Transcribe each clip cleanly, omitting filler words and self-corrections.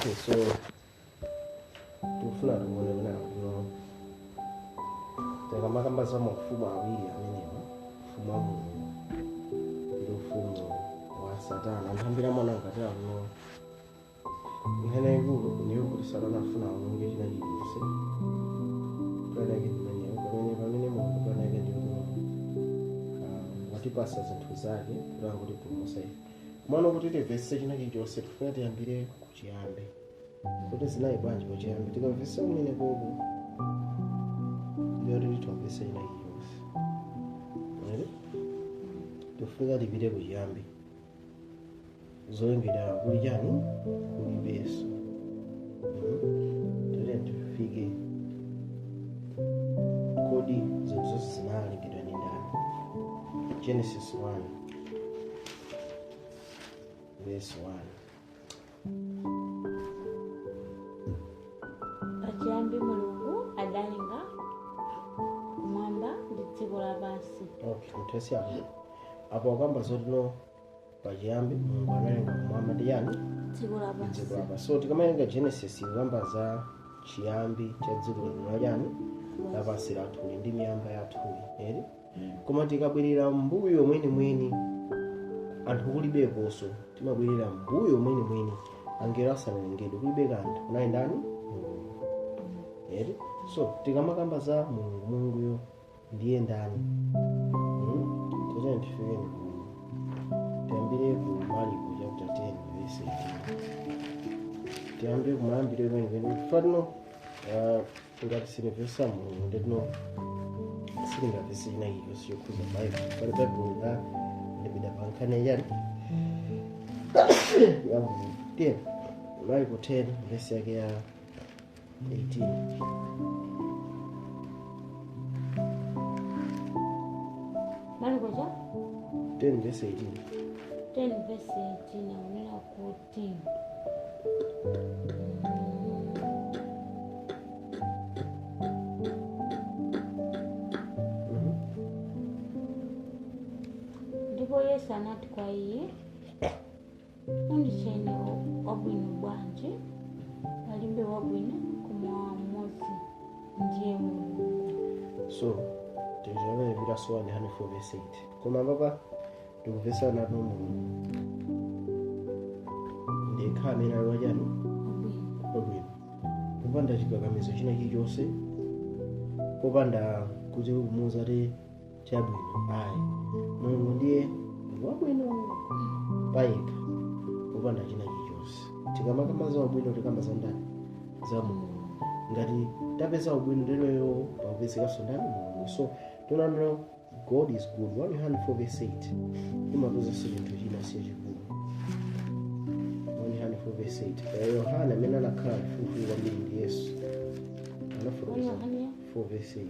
Okay, so tufuna tukuonekana kuno tekamakamba za mafumu awiri amenewa, ufumu wa Mulungu ndi ufumu wa Satana. Ntambira mwana ngati akuno nkhene ikulu ndiyo kuti Satana afuna awononge china chilichonse planeke zimeneyo pamene Mulungu planeke ndiyo watipasa zinthu zake kutanga kuti pulumutsa ife. Mwana kuti timvetse china chilichonse tifuna tiyambire ku Chiyambi. Kuti zinayi bwanji pa Chiyambi tikamvetse kumene koko ndiyo kuti timvetse china chilichonse. Tifuna tipite ku Chiyambi. Zoyambira kuli chani kulibeso. Tiyeni tifike kodi zinthu zonse zinalengedwa ndi ndani. Genesis 1 verse 1. Pachiyambi Mulungu adalenga kumwamba ndi dziko lapansi. Okay, mutesi apo akamba zotino pachiyambi Mulungu analenga kumwamba ndi yani Dziko lapansi. So tikamawerenga Genesis ikamba za chiyambi cha dziko lino yani lapansi lathuli ndi miyamba yathuli eri. Koma tikabwerera mbuyo mwenimweni anthu kulibekonso, timabwerera mbuyo mwenimweni angelo asanalengedwe kulibe kanthu kunali ndani eri. So tikamakamba za Mulunguyo ndiye ndani. Tiyeni tifike tiyambire ku Marko chapter 10 verse 18. Tiyambire kumayambiro kwenikweni fatino ngati sinimvesa Mulungu ndetino silingamvese china chilichonse chokhuza Bible. Pali Bible nga ndipita pa nkhani yani ya 10 Marko 10 verse yake ya 18. Marko cha 10 verse 18. 10 verse 18 akunena kuti ndipo Yesu anati kwa iye, unditcheni wabwino bwanji? Palibe wabwino koma mmodzi, ndiye Mulungu. So tijamene viraso 104 verse 8. Koma papa tikuvesa napo Mulungu ndekha amene ali wachani wabwino, popanda chikakamizo china chilichonse, popanda kuti kumuwuza ti chabwino ayi. Mulungu ndiye wabwino payekha popanda china chilichonse. Tikamakamba za wabwino tikamba za ndani za Mulungu. Ngati tapeza wabwino leroyo pakupezekanso ndani Mulungu. So tunano God is good. 104 verse 8 imapeza chinthu china siya chikulu. 104 verse 8 Yohana amene anakhala mfumu kwambiri ndi Yesu anafotokoza 4 verse 8.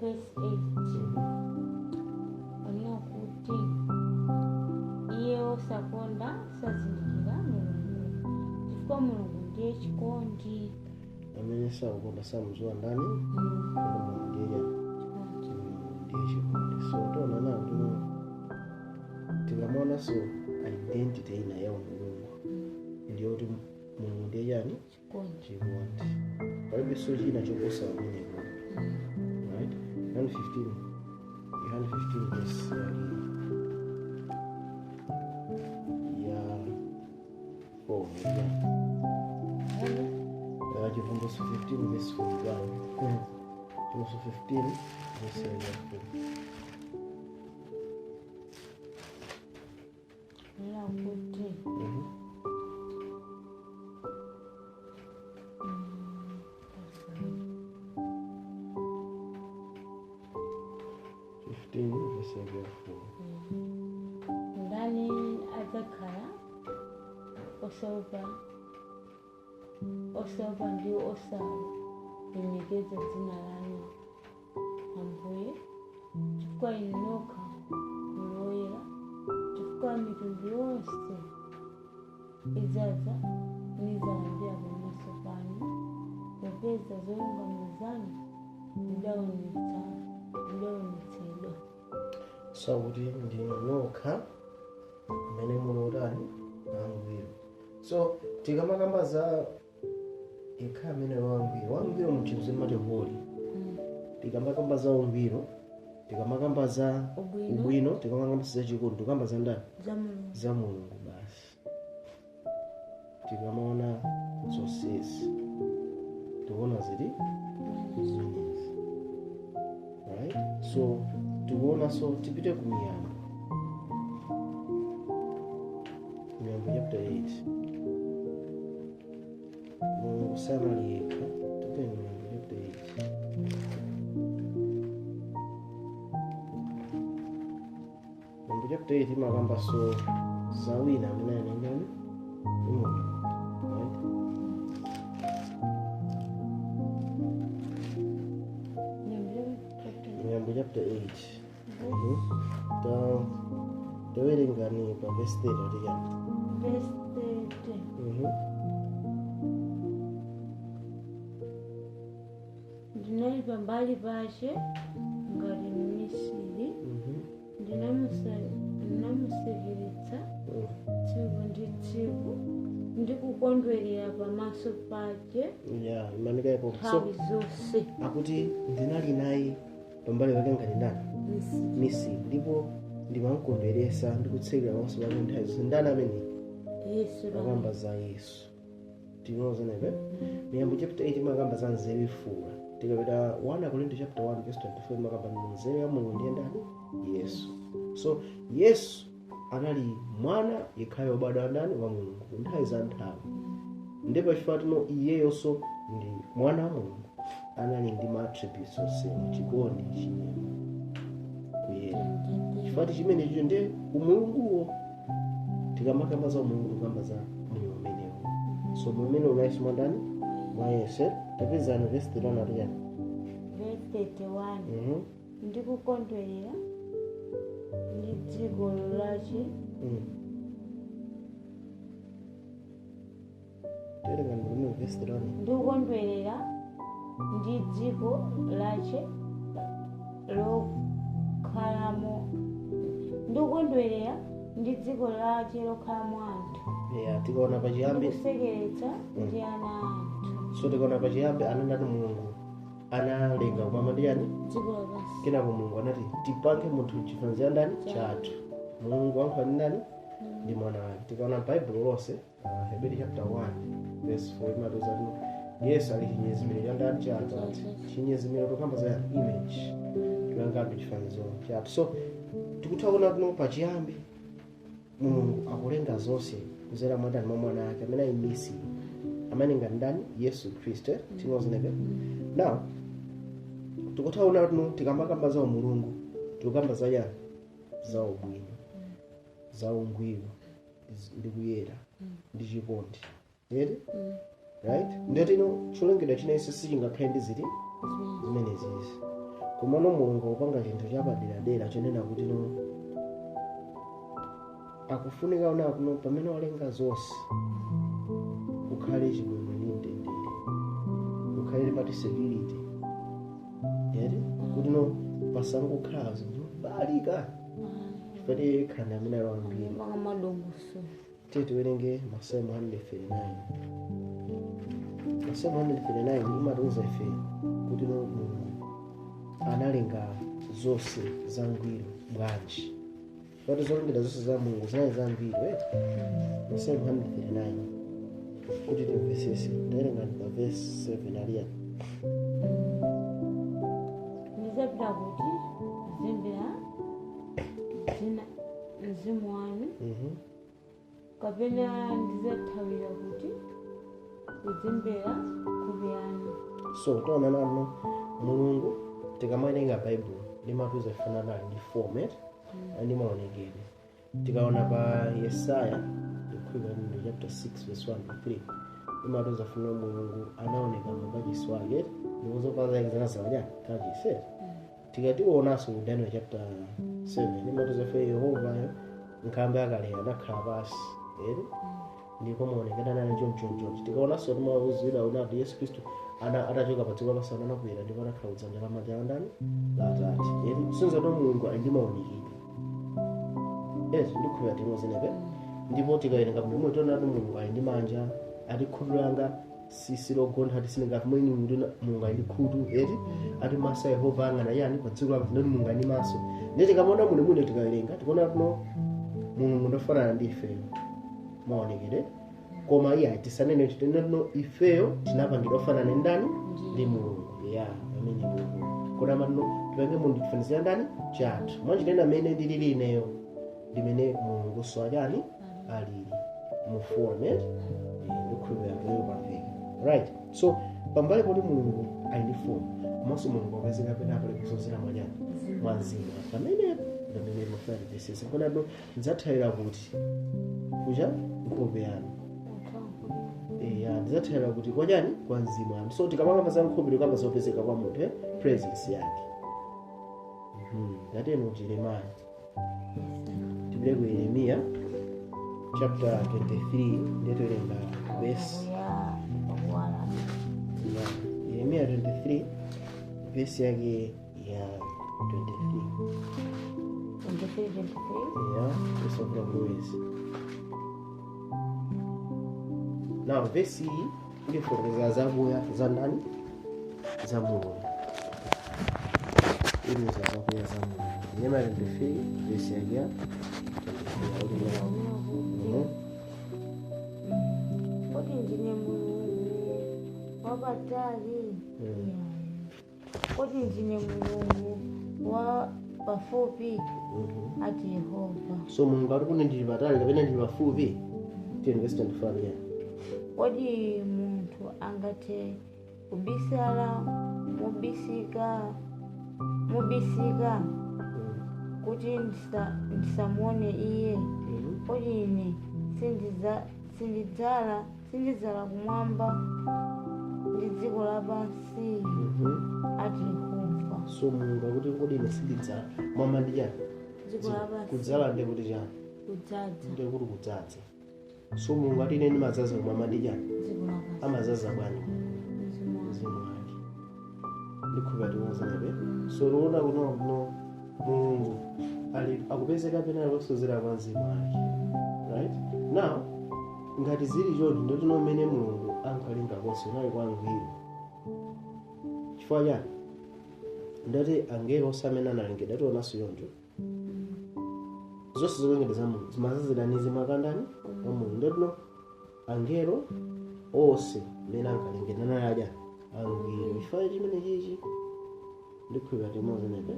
Verse 8 onena kuti iye osakonda sazindikira Mulungu, chifukwa Mulungu ndiye chikondi. Amene sakukonda samudziwa ndani Mulungu ndiye chikondi. So tona nawo tikamaonanso identity ina ya Mulungu ndiyo kuti Mulungu ndiye yani chikondi. Palibe so china choposa amenepo. Right? 115 verse ya 4 ya Chivumbuso 15 verse 41. Chivumbuso 15 verse 4. Onena kuti 15 verse 4. ndani adzakhala osaopa ndi osalemekeza dzina lanu Ambuye, chifukwa inu nokha muloyera, chifukwa mitundu yonse idzaza nizalambira pamaso panu popeza ndinapeza zolungama zanu ndidaonetsedwa. So kuti ndinu nokha amene mulotani wangwiro. So tikamakamba za ikha amene wangwiro muchinthu mati holi. Tikamakamba za ungwiro, tikamakamba za ubwino, tikamakamba za chikondi, tikamba za ndani? Za Mulungu basi. Tikamaona zonsezi tikuona zili zimenezi. Right? So tikuona, so tipite ku Miyambo. Miyambo chapter 8. Mulungu sanaliyekha. Tipite Miyambo chapter 8. Miyambo chapter 8 imakamba so za wina amene anengani Mulungu. Right? Miyambo chapter 8. Tawerengani pa verse 30 atikani. Verse 30. Ndinali pambali pace ngati mmisiri, ndinamusekeretsa tsiku ndi tsiku, ndikukondwerera pamaso pake nthawi zonse. Akuti ndinali naye pambali pake ngati ndani? Misiri. Ndipo ndimamukondweresa ndikutsekera pamaso pake nthawi zonse. Ndani amene? Yesu. Makamba za Yesu. Tinoza nebe? Miyambo chapter 8 makamba za nzeru ifula. Tikapita 1 Korinto chapter 1 verse 24 makamba nzeru ya Mulungu ndiye ndani? Yesu. So Yesu anali mwana yekhayo obadwa ndani wa Mulungu nthawi za nthawi. Ndipo chifukwa tino iyeyonso ndi mwana wa Mulungu anali ndi attributes osema, chikondi, chinyama, kuyera. Chifukwa chimene chicho ndiye umulunguwo. Tikamakamba za umulungu kamba za moyo umenewo. So moyo umene unaishi ndani mwa Yesu. Tapezani verse 31 atikani. Verse 31. Ndikukondwerera ndi dziko lace. Terengani bwino verse 31. Ndikukondwerera ndi dziko lace lokhalamo. Ndikukondwerera ndi dziko lace lokhalamo anthu. Tikaona pachiyambi ndikusekeretsa ndi ana anthu. So tikaona pachiyambi anandani Mulungu analenga kumwamba ndi yani? Dziko lapansi. Kenako Mulungu anati tipange munthu chifaniziro ndani? Chathu. Mulungu wankha ndi ndani? Ndi mwana wake. Tikaona Bible lonse, Hebrew chapter 1 verse 4 imatoza kuti Yesu ali chinyezimiro cha ndani? Cha Atate. Chinyezimiro tokamba za image. Tipangapo chifaniziro chathu. So tikutaona kuno pachiyambi Mulungu akulenga zonse kuzera mwa ndani mwa mwana wake amene ali Misiri. Amene ngati ndani? Yesu Kristo. Tinozinebe? Now tikutaona kuno tikamakamba za Mulungu, tikamba za yani? Za ubwino, za ungwiro, ndi kuyera, ndi chikondi. Yeti? Right? Ndetino chulengedwa chinense sichingakhale ndi ziti zimenezi. Koma no Mulungu upanga chinthu chapadera chonena kuti no akufunika ona kuno pamene walenga zonse ukhale chibwino ndi mtendere, ukhale pati security. Yeti? Kuti no pasangokhala zinthu balika. Chifukwa khanda amene alambira. Mpaka madongoso. Tiwerenge Masalmo 139. Masalmo 139 imatiuza ife kuti no Mulungu analenga zonse zangwiro bwanji. Watu zolengedwa zonse za Mulungu zinali zambiri, right? Masalmo 139 kuti timvesese. Tawerenga pa verse 7 aliya. Nizapita kuti zimbira zina mzimu wanu. Kapena ndizathawira kuti kuzimbira kupyanu. So taona nano Mulungu tikamawerenga Bible limatuza ifanana ndi format ndi maonekero. Tikaona pa Yesaya chapter 6 verse 1 to 3 imatuza funa Mulungu anaoneka mukachisi wake ndikuzopaza example kachisi. Tikatiwonanso ku Daniel chapter 7 imatuza fe Yehova nkhambe yakale anakhala pasi. ndipo maonekera nane chonchonchonchi tikaonanso timauzira unati Yesu Khristu atachoka pa dziko lapansi anakwera ndipo anakhala kudzanja lamanja la ndani la Atate eti sinza to Mulungu ali ndi maonekedwe ndikhulupirira timozenepe ndipo tikawerenga bwino tionati Mulungu ali ndi manja ati khutu langa silogontha ati siningati mwini Mulungu ali ndi khutu eti ati maso a Yehova ang'ana yani pa dziko lapansi ndoti Mulungu ali ndi maso ndi tikamona muno tikawerenga tikuona tino Mulungu ndofanana ndi ifeyo maonekedwe koma iya tisanene titendano ifeyo tinapangidwa kufanana ndani ndi Mulungu amene Mulungu kona mano tipange munthu tifanizira ndani chathu mwanjitenda amene ndilili ineyo ndimene Mulungu swajani alili mu format ndikhulupirira lero pamveka right. So pambali poti Mulungu ali ndi form komanso Mulungu apezeka pena pali kusozera mwanyani mwanzima pamene ndamene mafari desese kona no ndzathaira kuti kuja nkhope yanu ndizathaira kuti kwanyani kwa mzimu wanu so tikamanga za nkhope kama zopezeka kwa munthu presence yake ngateno Jeremiah tibile ku Yeremiya chapter 23 ndetoerenga verse Yeremiya 23 verse yake ya 23 kusokera kuwezi now verse hii ndifotokoza zabuya za ndani za Mulungu ili zabuya za Mulungu Yeremiya 23 verse yake ya 23 kodi ndine Mulungu wapatali kodi ndine Mulungu wa pafupi ati Yehova so Mulungu ari kuti ndili patali kapena ndili pafupi 10 verse 25 kodi munthu angathe kubisala mubisika kuti ndisamuone iye kodi ine sindidzala kumwamba ndi dziko lapansi ati Yehova so Mulungu akuti kodi ine sindidzala mwamba ndi chani dziko lapansi kudzala ndi kuti chani kudzaza ndi kuti kudzaza so Mulungu ati ine ndimadzaza kumwamba ndi chani dziko lapansi amazaza bwana mzimu wake ndikhulupirira timazenepe so loona kuno Mulungu akupezeka pena kusozera kwa mzimu wake right now ngati zili choti ndotino mmene Mulungu ankalinga konse unali kwa angelo chifukwa chani ndati angelo osamene analengedwa tionanso yonjo zonse zolengedwa za Mulungu zimazazira ndi zimakandani wa Mulungu ndotino angelo onse mmene ankalengedwa naladi angelo chifukwa chimene chichi ndikhulupirira timozenepe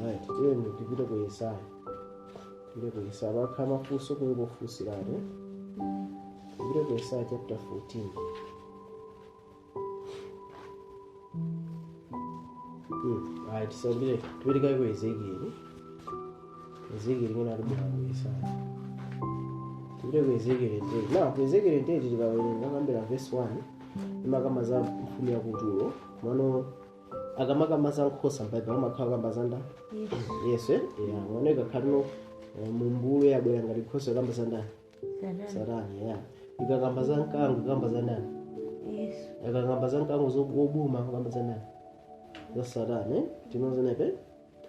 right tiye ndipite ku Yesaya bakha amafunso kungofunsiratu tipite ku Yesaya chapter 14 right so tipite kai ku Ezekieli kuna tibula ku Yesaya tipite ku Ezekieli now ku Ezekieli tikawerenga kambira verse 1 imakamba za mfumu yakutulo mano akamakamba za nkhosa m'Baibulo amakhala kamba za ndani Yesu oneka khalino mumbulu yabwera ngati nkhosa kamba za ndani Satana ikakamba za mkango kamba za ndani Yesu akakamba za mkango zobuma kamba za ndani za Satana tinozenepe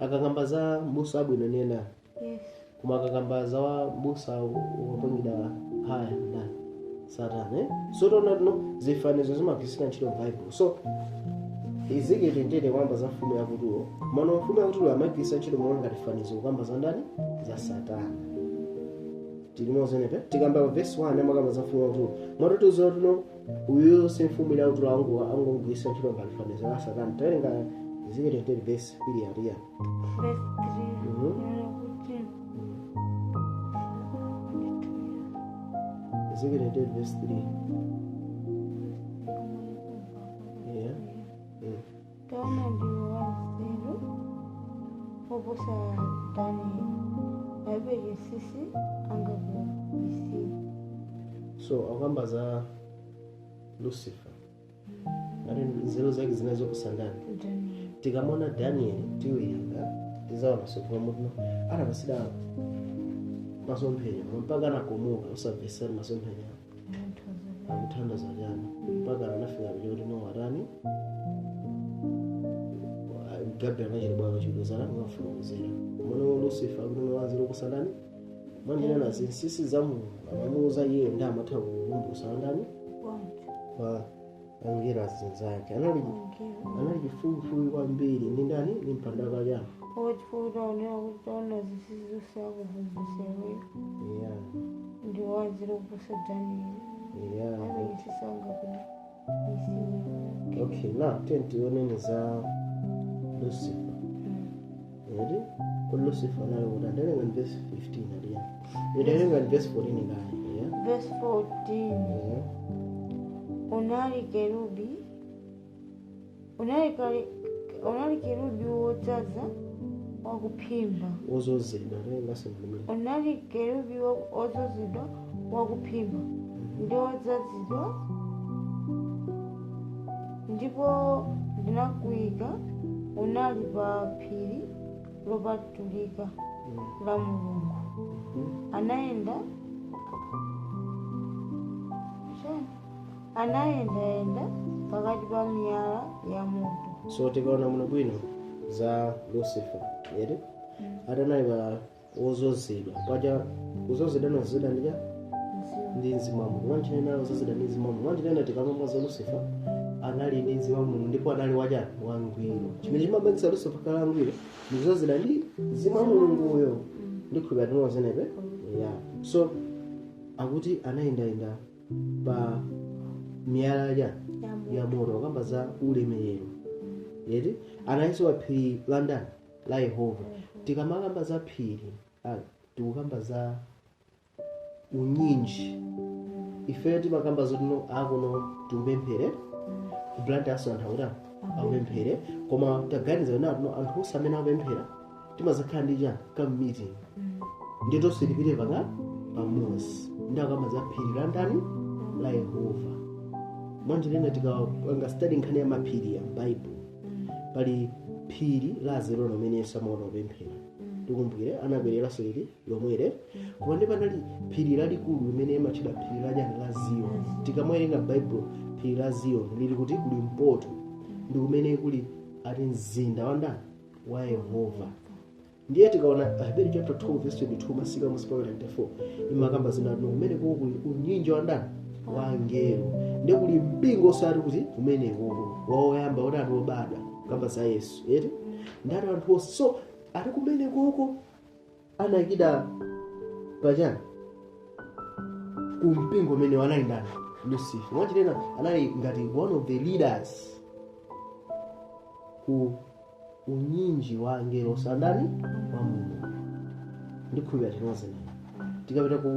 akakamba za mbusa abwino nena Yesu koma akakamba za mbusa wopangidwa haya ndani Satana so tonatino zifanizo zimagwirisira ntchito m'Baibulo so Ezekieli ndende kwamba za mfumu yakutulo mano mfumu yakutulo amagwiritsa ntchito monga ngati fanizo kwamba za ndani za Satana tilimozenepe tikamba verse 1 amakamba za mfumu yakutulo mwatoti uzotino uyo si mfumu yakutulo angogwiritsa ntchito ngati fanizo la Satana tawerenga Ezekieli ndende verse 3 ariya verse 3 Ezekieli ndende verse 3 taona ndiwo wanzeru oposa Danieli abeje sisi angakubisira so akamba za Lucifer ngati nzeru zake zinazo kusandana tikamona Danieli tiwerenga tizaona sokwa muno anapasida masomphenya mpaka anakomoka usabvesera masomphenya akuthandaza chani mpaka anafika kuti no watani Gabriel anachiribwa kachidozana ngafuruzira muno Lucifer kuti no wanzira kusandani manje na sisi za Mungu amamuza iye nda amatha kukumbusa ndani kwa angera zinzake anali chifufu kwambiri ndi ndani ni mpanda kajana ochifuta uneona zisizo sako vuzisewe yeah ndi wanzira kusadani yeah ayisisanga ku okay now tione za Lucifer ready ko Lucifer nayo udandelenga verse 15 aliya udandelenga verse 14 ngayo yeah verse 14 yeah unali kerubi wodzaza wakuphimba ozozedwa ngasemlimi unali kerubi ozozedwa wakuphimba ndi wodzazidwa ndipo ndinakuika unali pa phiri lopatulika la Mulungu anayenda pakati pa miyala ya moto. So tikaona muno bwino za Lucifer yeri atanali ba ozozedwa paja kuzozedwa nozedwa ndi mzimu wa Mulungu wanchina ozozedwa ndi mzimu wa Mulungu wanchina tikamwa za Lucifer anali ndi mzimu wa Mulungu ndipo anali waja wangwiro chimene chimabangisa Lucifer kala ngwiro ndizozedwa ndi mzimu wa Mulungu uyo ndikhuba tinozenebe yeah so akuti anayenda pa miyala ya moto kamba za ulemerero yeti anaiso wa phiri London la Yehova tikamakamba za phiri tikukamba za unyinji ife timakamba zotino akuno tumpemphere blood asanthaura apemphere koma taganiza nato anthu osamene apemphera timazakhala ndi ka meeting ndito silipire pamodzi ndakamba za phiri London la Yehova mwanjirena tikanga study nkhani ya maphiri ya Bible pali phiri la zero lomene samaona opemphera tikumbukire anabwerera soli lomwere koma ndi panali phiri lalikulu limene machida phiri la Zion tikamwerenga Bible phiri la Zion lili kuti kuli mpoto ndi kumene kuli ati mzinda wa Yehova ndiye tikaona Hebrew chapter 2 verse 22 masika musipala 94 imakamba zinatu kumene kuli unyinji wa angelo ndiye kuli mpingo osati kuti kumene woyamba otatu obadwa kamba za Yesu eti ndati anthu so ati kumene koko anakida pachani kumpingo umene wanali ndani Lucifer mwachitena anali ngati one of the leaders ku unyinji wa angelo osandani wa Mulungu ndikhulupira tinoze naye tikapita ku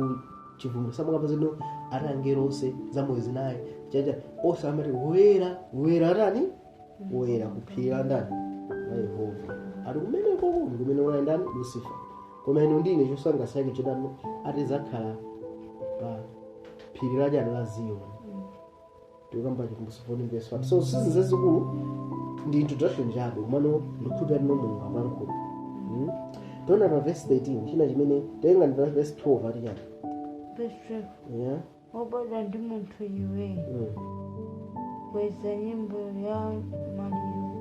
chivumbulutso samukamba zino ati angelo onse zamoyo zinayi chacha onse amati woyera atani woyera kuphira ndani la Yehova ati kumene koko kumene wala ndani Lucifer koma ino ndine chosanga sake chodano ati zakhala pa phiri la Zion tikamba chivumbulutso 14 verse 1 so sizi zazikulu ndi introduction jabe umano ndikhulupira no Mulungu amankulu tona pa verse 13 china chimene tenga ndi verse 12 ati chani verse 12 yeah obada ndi munthu iwe kweza nyimbo ya maliro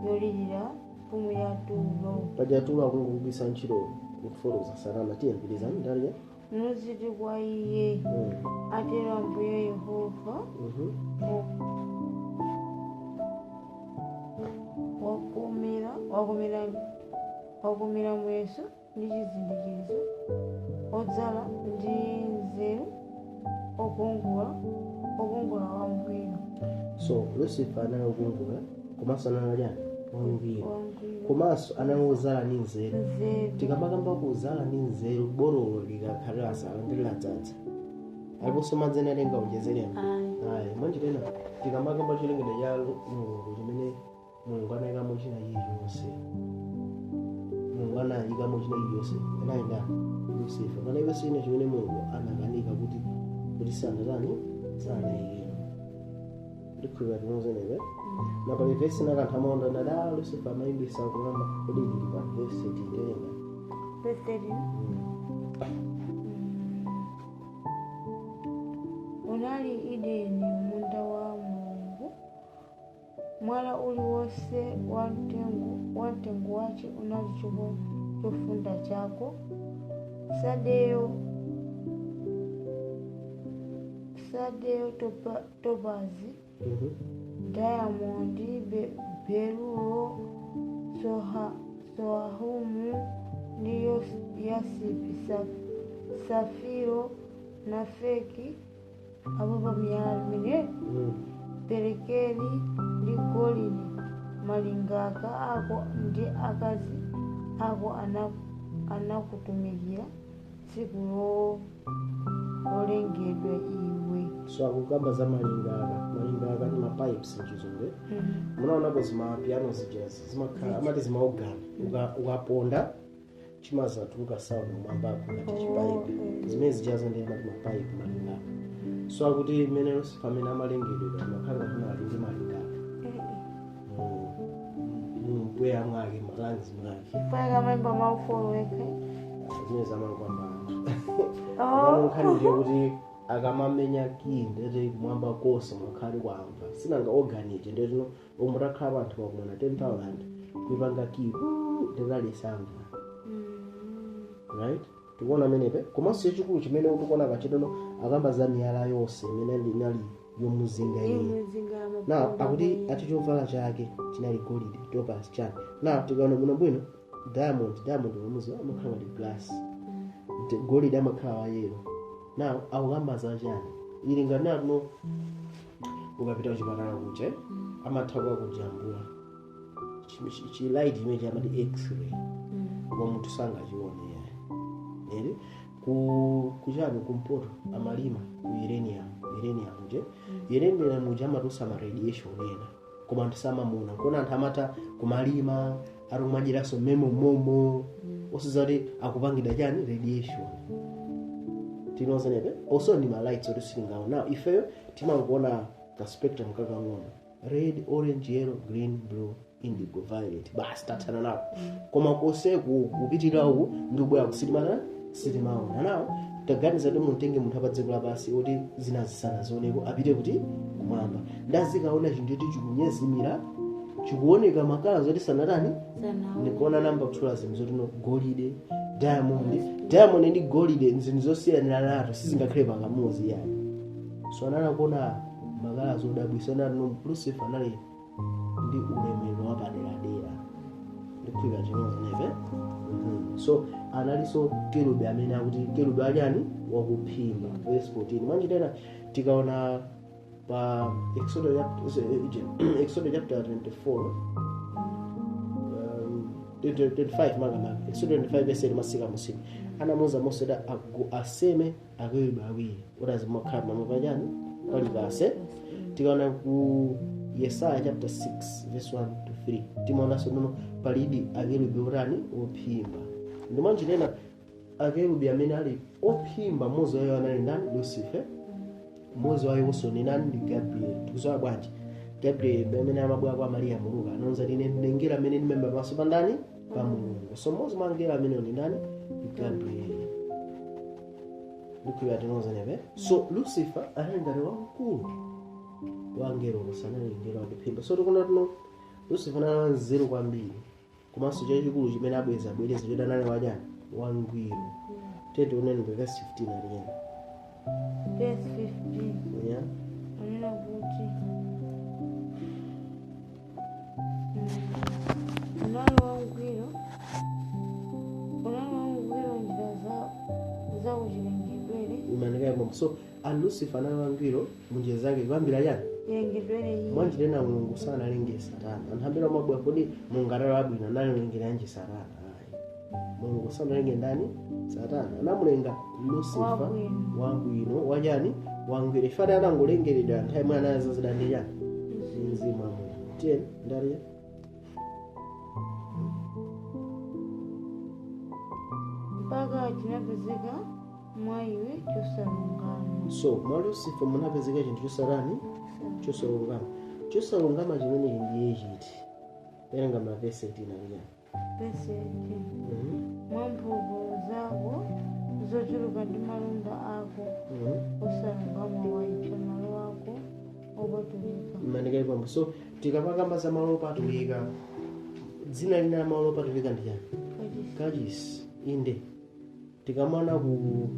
yolirira mfumu ya Tulo paja Tulo akungubisa ntchito kufotokoza Satana tiyembiriza ndali noziti kwa iye atero Ambuye Yehova wakumira mweso ndi chizindikirizo odzala ndi nzeru okongola wangwiro so Lucifer anayo okongola komanso anali wangwiro komanso anaozala ndi nzeru tikamakamba kuzala ndi nzeru borolo likakhalira salandirira dzadza aliponso madzene alenga onjezerera ayi mwanjitena tikamakamba chilengedwe cha Mulungu chimene Mulungu anayikamo china chilichonse Mulungu anayikamo china chilichonse anayenda Lucifer kana iwe sine chimene Mulungu anakanika kuti sanayikemo ndikhulupira tinozenebe na pali verse nakanthamonda ndada Lucifer amayimbisa kulamba kodi lili pa verse titenga verse 13 munali Edeni, munda wa Mulungu. Mwala uliwonse wa mtengo wace unali chofunda chako. Sadeyo, topazi, diamondi, berulo, soahumu ndi yasipi, safiro na feki abo pamiyala mine perekeli ndi golide. Malingaka ako ndi akazi ako anakutumikira tsiku lolengedwa iwe. So akukamba za malingaka ni mapipes nchizungu. Munaonapo zimapiano zijazi zimakhala amati zimaogana ukaponda chimaza tuka sound mwambako ngati chipipe zimene zijazo ndi mapipe malingaka. So akuti imene pamene amalengedwa makhala kunali ndi malingaka mpweya mwake malanzi mwake paka mambo maufolo weke zimene zamankwamba nkhani ndiye kuti akamamenya kinde mwamba kosa mwakhali kwamva sinanga organic ndetino umutakhala anthu pakumona 10,000 kuipanga kiku ndetalisamva right tikuona menepe komanso chachikulu chimene ukuona pachitono akamba za miyala yonse imene inali yomuzinga iye na akuti atichovala chake chinali golide topaz chani na tikaona bwinobwino diamond womuzi amakhala ndi glass golide amakhala yelo na akukamba za chani ili nganatuno ukapita kuchipatala kuche amathawa kujambula chilight imene amati x-ray koma munthu sangachione eri kuchani kumpoto amalima ku uranium nje uranium nje amatusa ma radiation ena koma ndisamamuna kona anthu amata kumalima ari kumajiraso momo osizati akupangida chani radiation tinozenepe also ni ma lights otisingawo now ifeyo timangoona ka spectrum kakang'ono red, orange, yellow, green, blue, indigo, violet basi tathana nawo koma kose kupitira uku ndikubwera sitimaona nawo taganiza kuti muntenge munthu apadziko lapasi oti zinazisana zioneko apite kuti kumwamba ndazikaona chinthu choti chikunyezimira chikuoneka makala zoti sanatani ndikuona namba kutchula zinthu zotino golide diamond ndi golide nzinthu zosiyanira nato sizingakhale pangamuzi yani so anali kuona makala zodabwisa natino Lucifer anali ndi ulemerero wapaderadera ndikuphika chinozineve so analiso kerubi amene akuti kerubi aliani wakuphimba verse 14 manje tena tikaona pa Exodus chapter 24 25 manga Exodus 25 verse masika musika anamuza Mose da aseme akerubi awiri utazimakhala mamapanyani pali base tikaona ku Yesaya chapter 6 verse 1 to 3 timaona sono palidi akerubi urani ophimba ndimanje tena akerubi amene ali ophimba mozi wayo anali ndani Lucifer mozi wayo usoni nani ndi Gabriel tikuzowa bwanji Gabriel amene amabwera kwa Maria Mulungu anonza ine ndinengera amene ndimemba pamaso pa ndani pa Mulungu so mozi mangera amene ndi ndani Gabriel ndikuya tinoza nebe so Lucifer anali ngati wamkulu wangero sanali ngero akuphimba so tikuna tino Lucifer anali nzeru kwambiri komanso chachikulu chimene abweza chodanali wajani wangwiro tete uneni kwa verse 15 aliyena verse 15 yeah anena kuti unali wangwiro njira za uchilengedwere imanikaye momo so Lucifer anali wangwiro munjira zake kwambira yani yengedwere mwanji tena Mulungu sana alenge Satana antambira mabwa kodi Mulungu atalo abwino nali lengera anje Satana Mulungu sana alenge ndani Satana anamulenga Lucifer wabwino wajani wangwiro ifada anangolengeredwa nthawi mwana azazidandi yani mzimu wa Mulungu tieni ndali mpaka chinapezeka mwa iwe chosalungama so mwa Lucifer munapezeka chinthu chosalani chosalungama chimene ndiye chiti perenga mavesi 18 aliya verse 18 mwa mphamvu zako zochuluka ndi malonda ako osalungama waipsa malo ako opatulika. Manika ipambo. So tikapakamba za malo opatulika, dzina lina la malo opatulika ndi chani? Kachisi. Inde tikamana ku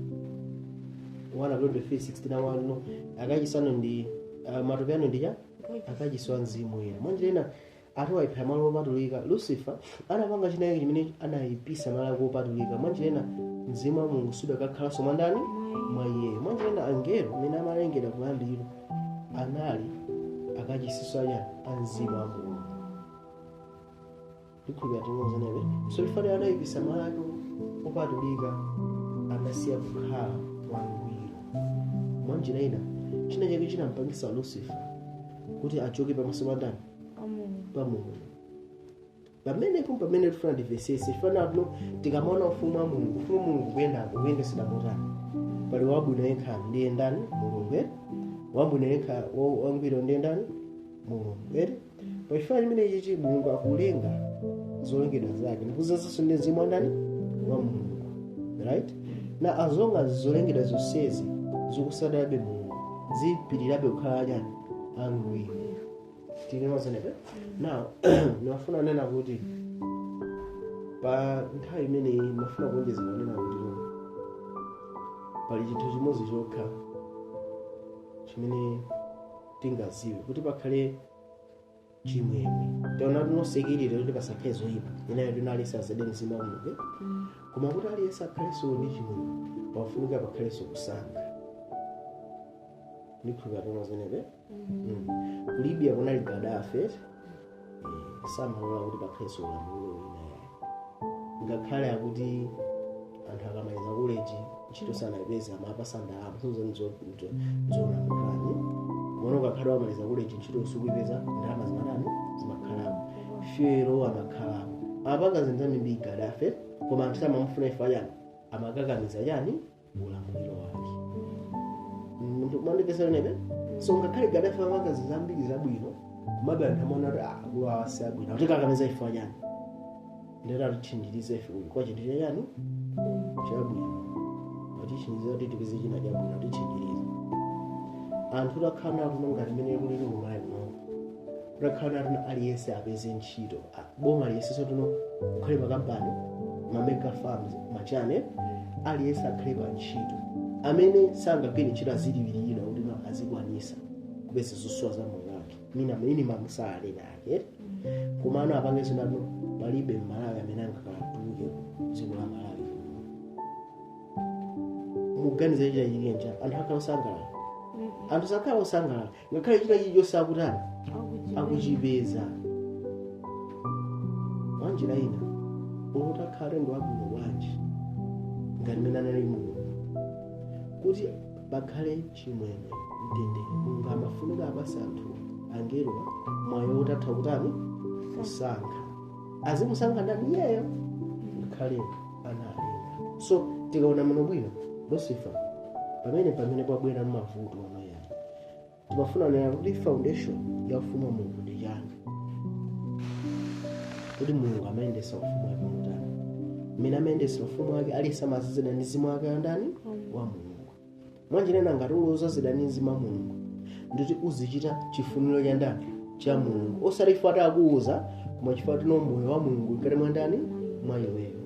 1:16 no akachisano ndi matupi ano ndi cha akachiswa mzimu ena. Mwanjirena atu waipha malo opatulika. Lucifer anapanga chinayi chimene anayipisa malo opatulika. Mwanjirena mzimu wa Mulungu sudakakhalanso mwandani mwa iye. Mwanjirena angelo amene amalengedwa kuyambira anali akachisiswa ya mzimu wa Mulungu. Ndikhulupirira tinozanebe. So lifane anayipisa malo opatulika anasiya kukhala wangwiro. Mwanjirena china chake chinampangisa Lucifer kuti achoke pamaso pa ndani pa Mulungu. Pamene tifuna ndivesese tifana tuno tikamaona ufumu wa Mulungu. Ufumu wa Mulungu kuyendesera motani. Pali wabwino yekha ndiye ndani Mulungu. Wabwino yekha wangwiro ndiye ndani Mulungu. Pachifukwa chimene ichi Mulungu akulenga zolengedwa zake ndikuzazaso ndi mzimu wa ndani wa Mulungu. Right? Na azonga zolengedwa zonsezi zikusadabe Mulungu zipitirabe kukhala chani angwiro. Tinemazanebe. Now nafuna nena kuti pa nthawi imene mafuna kuonjeza kunena kuti pali chinthu chimodzi chokha chimene tingaziwe kuti pakhale chimwemwe. Taona tinosekirira kuti pasakhale zoyipa inayo tinalisa zede mzimu wa Mulungu. Koma kuti aliyesa akhaleso ndi chimwemwe pafunika pakhalenso kusankha. Ndikhulupirira tinozanebe. Libya kunali Gaddafi samalola kuti pakhalenso ulamuliro wina. Ngakhale akuti anthu akamaliza kuleji ntchito sanayipeza amapasa ndalama zolamulirani. Mwana ukakhala wamaliza kuleji ntchito sukuyipeza ndalama zimakhalamo. Fero amakhalamo. Apanga zinthu zambiri Gaddafi koma anthu samamufuna ifa yani amakakamiza yani ulamuliro wake. Mwandipesa nebe. So ngakhale Gaddafi amanga zambiri zabwino kumabe anthu amaona kuti akulu awasi abwino kuti kakamiza ifa yani ndera tichinjirize ife kwa chinthu chayani chabwino atichinjiriza kuti tipeze china chabwino tichinjirize anthu takhala tunonga limene kulili umali no takhala tuna aliyese apeze ntchito boma aliyese so tuno kukhale makampani mega farms machane aliyese akhale pa ntchito amene sangagwire ntchito aziliwirira kuti azikwanisa kubese zoswa za moyo wake mina minimum salary nake kumana apange zinazo palibe Malawi amene angakatuluke dziko la Malawi. Muganize chija chigenja anthu akalosangalala. Anthu sakhala osangalala ngakhale china chilichonse akutani akuchipeza. Wanjira ina utakhala ndo abwino bwanji ngati mene anali Mulungu kuti pakhale chimwemwe mtendere. Mulungu amafunika apasa anthu angelo mwayo utatha kutani kusankha azimusankha ndani iyeyo ngakhale analenga. So tikaona muno bwino Lucifer pamene pabwera mavuto anoyani timafuna nena kuti foundation ya ufumu wa Mulungu ndi chani. Kuti Mulungu amayendesa ufumu wake motani. Mmene amayendesa ufumu wake aliyesa mazizana ndi mzimu wake ndani wa Mulungu. Mwanjirena ngati uloza zidani mzimu wa Mulungu nditi uzichita chifuniro cha ndani cha Mulungu osalifuata akuuza koma chifuata no moyo wa Mulungu ngati mwandani mwa iweyo.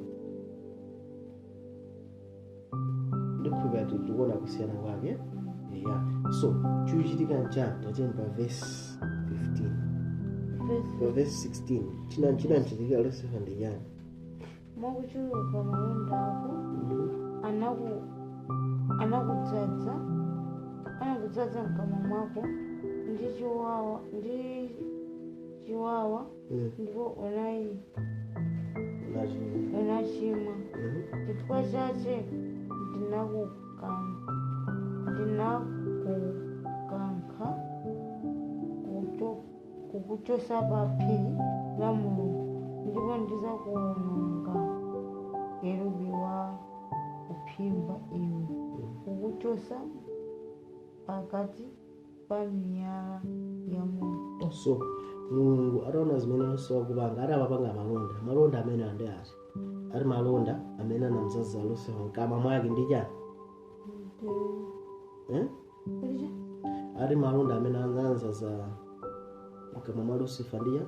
Ndikhulupirira tikuona kusiyana kwake. So chuchitika njani tatemba verse 15 verse 16 china nchitika Lucifer ndi yani mwakuchuluka malonda ako anakudzaza mkamwa mwako ndi chiwawa ndipo unachimwa. Chifukwa chache ndinakukankha kukuchosa pa phiri la Mulungu ndipo ndizakuwononga kerubi wa kuphimba iwe kukuchosa pakati pa miyala ya moto. So Mulungu ataona zimene Lucifer akupanga atapanga malonda amene andi ati ari malonda amene anamzaza Lucifer mkama mwake ndi chani ari malonda amene anamzaza mkama mwa Lucifer ndiya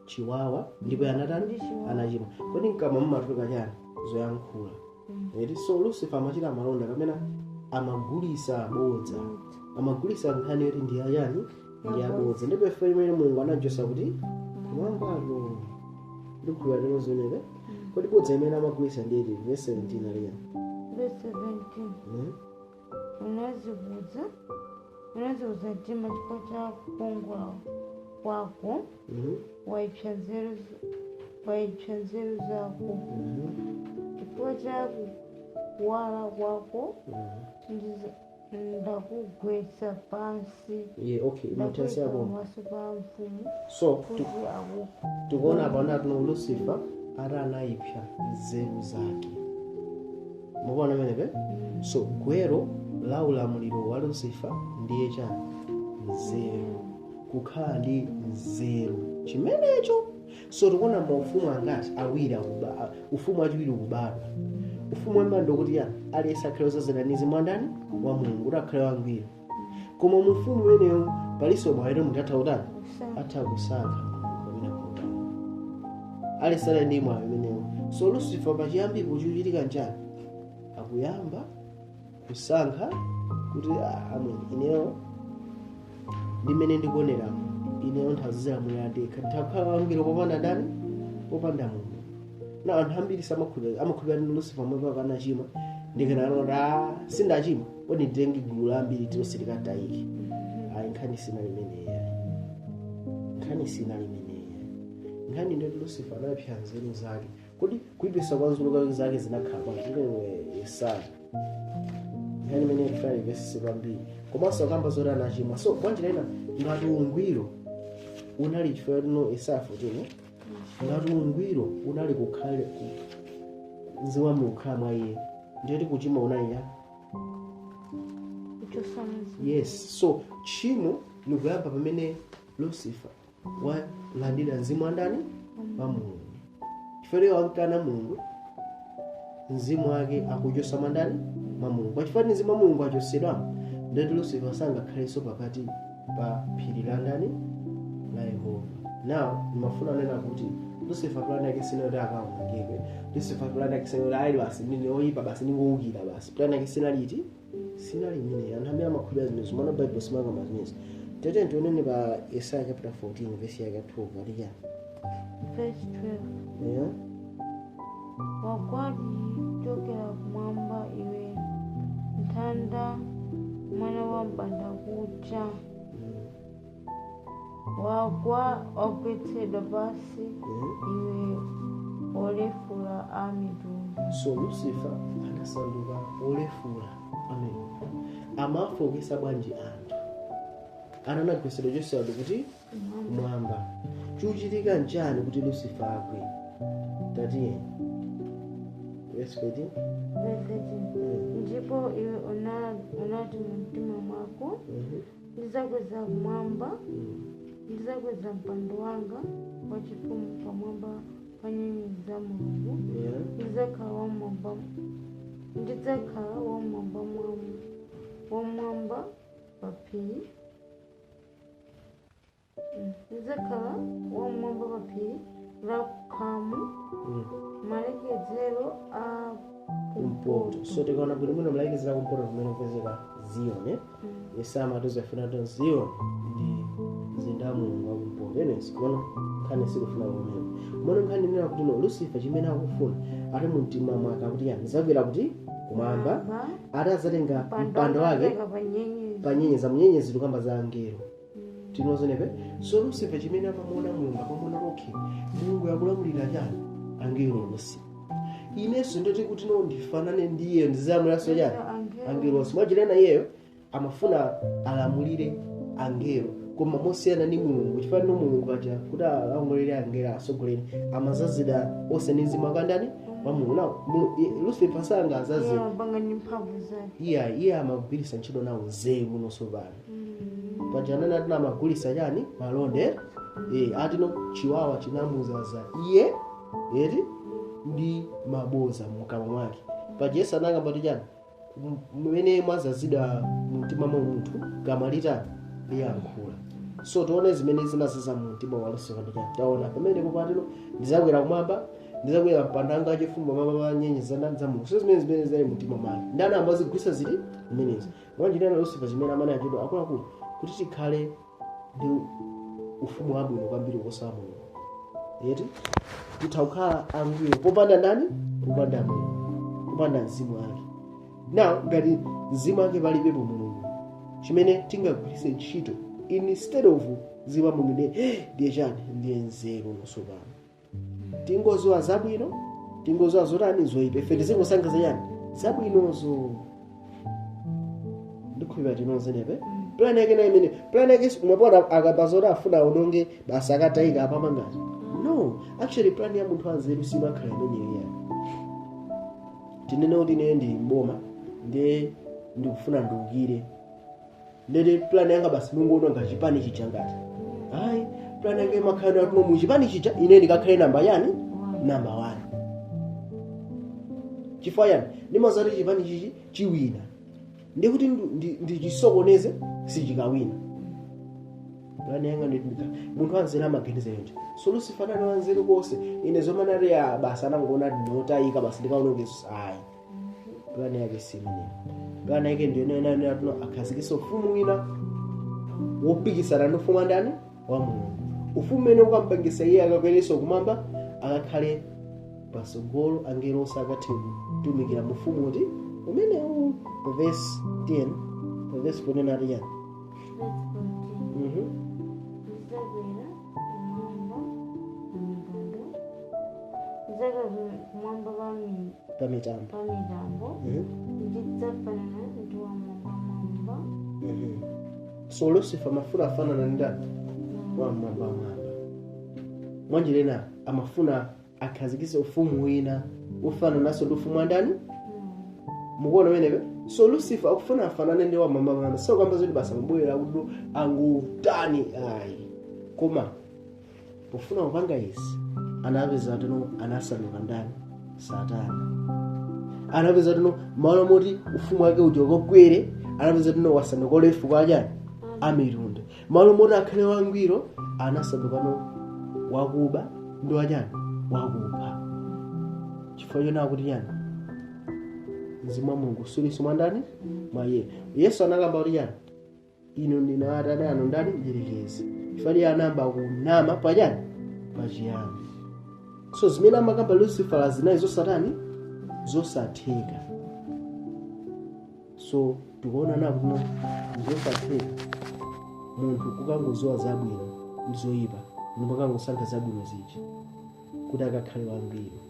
chiwawa ndipo anatani anachimwa. Kodi mkama mmatuluka chani zoyankhula eti so Lucifer amachita malonda kamene amagulisa bodza, amagulisa nkhani yoti ndi ayani ndi abodza. Ndipo ife imene Mulungu anajosa kuti mwambalo ndikuwa lero zonere. Kodi bodza imene amagulisa ndi iti verse 17 aliya verse 17 unazibuza tima chifukwa cha kukongola kwako waipsa nzeru zako chifukwa cha kuwala kwako ndakugwetsa pansi. Okay, mutasi hapo. Maso pa mfumu. So tukuona hapa na tuna Lucifer ara anaipya nzeru zake. Mubona menebe? So gwero la ulamuliro wa Lucifer ndiye chani nzeru, kukhala ndi nzeru chimenecho. So tukuona maufumu angati awiri akuba, ufumu achiwiri kubadwa. Ufumu wamba ndokuti ya aliyesakhala zazananizi mwandani wa Mulungu utakhala wangwiro. Koma mufumu weneyo paliso mwaere mutatha utani atha kusankha pamene kutani alisala ndi mwa ameneyo. So Lucifer pachiyambi kuchitika njani akuyamba kusankha kuti amwe ineyo ndimene ndikuonera ineyo nthazizira muyadeka nthakhala wangwiro popanda dani popanda Mulungu. Na anthu ambiri amakhulupirira ndi Lucifer mwe kana chima ndikananora sindachima kodi nditengi gulu la ambiri tilosikatayiki nkhani sina limeneya, nkhani sina limeneya. Nkhani ndi Lucifer anapya nzeru zake. Kodi kuipisa kwa nzeru zake zinakhala ndiwe Yesaya nkhani imene ifali verse 2 komanso akamba zoti anachimwa. So kwanjira ina ngati ungwiro unali chifukwa no Yesaya 14 ngati ungwiro unali kukhale ku mzimu wa Mulungu mwa iye ndiye kuchimwa unali ya yes. So chimo nikuyamba pamene Lucifer walandira mzimu wa ndani wa Mulungu. Chifukwa wankana Mulungu mzimu wake akuchosa mandani mwa Mulungu. Kwa chifukwa mzimu wa Mulungu achosedwa ndiye Lucifer sangakhaleso pakati pa phiri la ndani la Yehova. Now nimafuna nena kuti Lucifer plan yake sina kuti akaongeke. Lucifer plan yake sina kuti ayi basi ndine oyipa basi ndingoukira basi. Plan yake sina liti sina limene anthu amene amakhulupirira zinthu zimene Bible simanga mazinezi. Tete ntioneni pa Yesaya chapter 14 verse yake 12 aliya verse 12 wakwadi tokera kumwamba iwe mtanda mwana wa mbandakucha wagwa ogwetsedwa basi iwe olefula amitundu. So Lucifer anasanduka olefula amitundu. Amafokesa bwanji anthu ananagwesedwa Yesu kuti mwamba chuchitika njani kuti Lucifer agwe tatiye verse 13 ndipo iwe unati mtima mwako ndizakweza kumwamba ndizakweza mpando wanga wachifumu pamwamba pa nyenyezi za Mulungu ndidzakhala wamwamba paphiri ndidzakhala wamwamba paphiri la kukhamu malekezero a kumpoto. So tikaona kuti muno malekezero a kumpoto kumene kupezeka Zion Yesaya amatiuza ifuna kuti Zion ndi mzinda wa Mulungu wa kumpoto. Anyways kuona nkhani sikufuna kumene muno nkhani nena kuti no Lucifer chimene akufuna ati mumtima mwake kuti yani zakwera kuti kumwamba atazatenga mpando wake pa nyenyezi munyenyezi tukamba za angelo tinozonepe. So Lucifer chimene amamuona Mulungu amamuona okay Mulungu yakulamulira chani angelo onse. Ineso ndoti kuti no ndifanane ndiye ndizamulaso chani angelo onse. Mwajirena iyeyo amafuna alamulire angelo koma mosiyana ndi Mulungu. Chifukwa no Mulungu aja kuti alamulire angelo asogoleni amazazida onse ndi mzimu wakandani wa Mulungu. Now Lucifer sanga azazida iye amagwirisa ntchito nawo nzeru nosopana pajanana atina amagulisa chani malonde atino chiwawa chinamuzaza iye eti ndi maboza mkamwa mwake. Paja Yesu anakamba kuti chani mmene mwazazidwa mumtima mwa munthu kamalita liyankhula. So tione zimene zinazaza mumtima wa Lucifer ndi chani. Taona pamene popatino ndizakwera kumwamba, ndizakwera mpanda wanga wachifumu mama nyenyezana za Mulungu. So zimene zili mumtima mwake. Ndani ambazigwisa zili zimenezi. Mwanjira na Lucifer zimene amene achidwa akuluakulu kuti tikhale ndi ufumu wabwino kwambiri kuposa Mulungu. Yeti titakhala angwiro popanda ndani? Popanda Mulungu, popanda mzimu wake. Now ngati mzimu wake palibe Mulungu, chimene tingagwiritse ntchito instead of mzimu wa Mulungu ndiye chani? Ndiye nzeru nosopano. Tingozowa zabwino, tingozowa zotani zoyipa. Ife tizingosankha zayani zabwinozo. Ndikuipa tinozenepe plan yake na imene plan yake umapona akapazora afuna aononge basa akatayika apamangati. No, actually plan ya munthu anzeru simakhala imeneyo ya. Tinene kuti ine ndi mboma ndiye ndikufuna ndukire. Ndede plan yanga basi nungononga chipani chichangati. Hayi, plan yake makhala kuti mu chipani chicha ine ndikakhale namba yani? Number 1. Chifukwa yani ndimazati chipani chichi chiwina. Ndikuti ndichisokoneze sichikawina. Plan yanga ndikuti munthu anzeru amaganiza yonje. So Lucifer ndi wanzeru kose ine zomanari ya basa anangona ndinotayika basi ndikaononge ayi. Plan yake simene. Plan yake ndiyo nena tuno akhazikisa ufumu wina wopikisana ndi ufumu ndani wa Mulungu. Ufumu mene ukampangisa iye akakwereso kumwamba akakhale pasogolo angelo sakati tumikira mufumu uti umene verse 10 verse 14 ari yani. Pamitambo. So Lucifer mafuna afanana ndani wa mwamba. Mwanjirena amafuna akhazikise ufumu wina ufana naso ufumu ndani mukuona menebe. So Lucifer akufuna afanane ndi wa mwamba. So kwamba zoti basa mbuyera kudu angutani ayi. Koma pofuna upanga isi anapeza tuno anasanuka ndani Satana. Anapeza tuno malo moti ufumu wake ujokokwere, anapeza tuno wasanuka olefu kwa ajani amirunde. Malo moti akhale wangwiro anasanuka no wakuba ndo ajani wakupa. Chifukwa chona kuti yani mzimu wa Mulungu suli ndani mwaye. Yesu anakamba kuti yani ino ndina atane ano ndani njerekezi. Chifukwa anamba kunama pajani pachiyambi. So zimene amakamba Lucifer zinayi zosatani zosatheka. So tikuona napo no zosatheka. Munthu kukangozowa zabwino ndizoyipa ndimakangosankha zabwino zichi kuti akakhale wangwiro.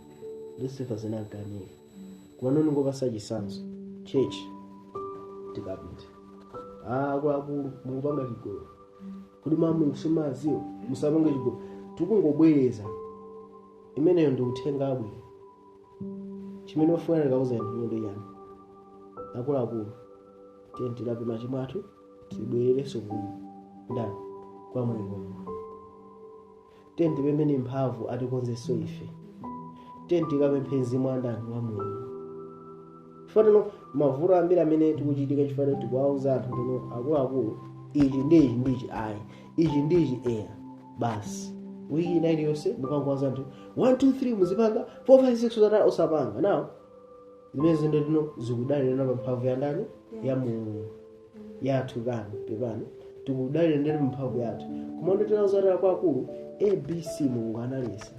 Lucifer zinaganika kuwanoni ngokasachisanso church tikapita akuluakulu mukupanga chigolo kuti Mulungu simaziwa musapange chigolo tikungobwereza imeneyo ndi uthenga abwino. Chimene ofuna ndikauza ndi yani akuluakulu tentilape machimo athu tibwererenso ndani kwa Mulungu. Tenti pemene mphamvu atikonzenso ife. Tenti kapemphe mzimu wa ndani wa Mulungu. Fatano mavuto ambiri amene tikuchitika chifano tikuwauza anthu ndino akuluakulu ichi ndichi ayi ichi ndichi basi wiki inayi yonse mukangwaza anthu 1 2 3 muzipanga 4 5 6 uzatala usapanga. Now zimene zinde ndino zikudalira pa mphamvu ya ndani ya Mulungu yathu kani pepani tikudalira ndani mphamvu yathu. Kumondetera uzatala kwa akulu ABC Mulungu analisa.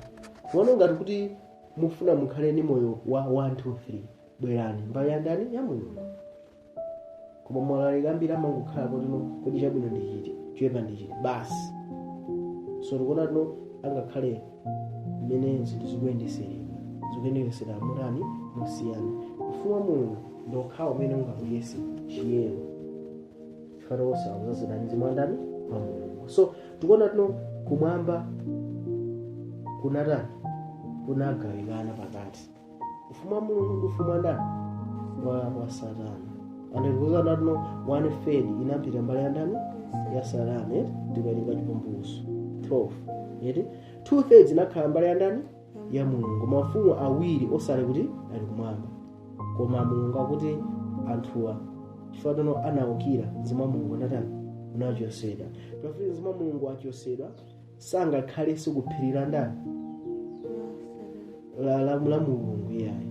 Kuona ngati kuti mufuna mukhale ni moyo wa 1 2 3 bwerani mbali ya ndani ya Mulungu. Koma mwalalika ambiri amangokhala kuti chabwino ndichiti choyipa ndichiti basi. So tikuona tino angakhale mmene zinthu zikuyendesera mutani musiyana. Ufumu wa Mulungu ndokhawo umene ungakuyese chiyero chifukwa wonse akuzazidani mzimu wa ndani wa Mulungu. So tikuona tino kumwamba kunagawikana pakati ufumu wa Mulungu ndi ufumu wa ndani wa Satana. Andikuza ndano 1/3 inapita mbali ya ndani ya Satana ndikalinga chipumbuso 12 yeti 2/3 inakhala mbali ya ndani ya Mulungu. Mafumu awiri osale kuti ali kumwamba, koma Mulungu akuti anthuwa chifukwa anaukira Mzimu wa Mulungu natani unachosedwa. Pafupi Mzimu wa Mulungu achosedwa sangakhale sikuphirira ndani la Mulungu yayi,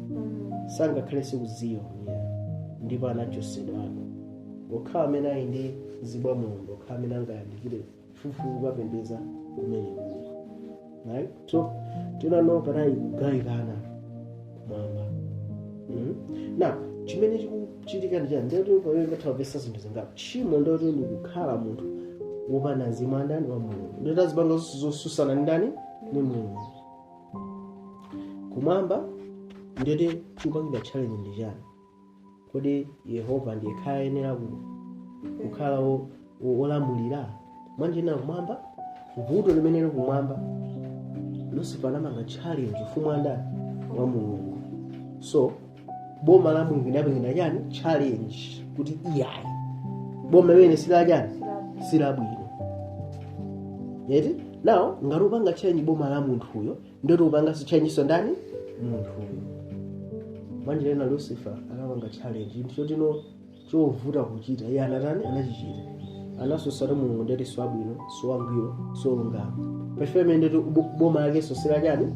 sangakhale sikuziwa yayi, ndipo anachosedwa okhala amene ali ndi Mzimu wa Mulungu, okhala amene angayandikire fufu kupembedza kumene kuli. Right? So tinano patali kugawikana kumwamba. Now chimene chikuchitika ndi chani? Ndiyoti pamene patapesa zinthu zingapo tchimo ndiyoti ndikukhala munthu wopanda Mzimu wa Mulungu, ndiyoti azipanga zosusana ndi ndani ndi Mulungu. Kumwamba ndiyoti chikupangira challenge ndi chani? Kodi Yehova ndiye khayenera kukhala wolamulira mwanjina kumwamba? Vuto limene lili kumwamba Lucifer anamanga challenge ufumu wa ndani wa Mulungu. So boma la Mulungu linapangina chani challenge kuti iyayi boma limene silabwino. Yeti now ngati upanga challenge boma la munthuyo ndiyoti upanga challenge ndani munthuyo. Manje lena Lucifer anapanga challenge ndiyotino chovuta kuchita iye anachichita anasosala Mulungu ndiyoti siwabwino siwangwiro siolungama. Pafeme ndiyoti boma lake sosila chani,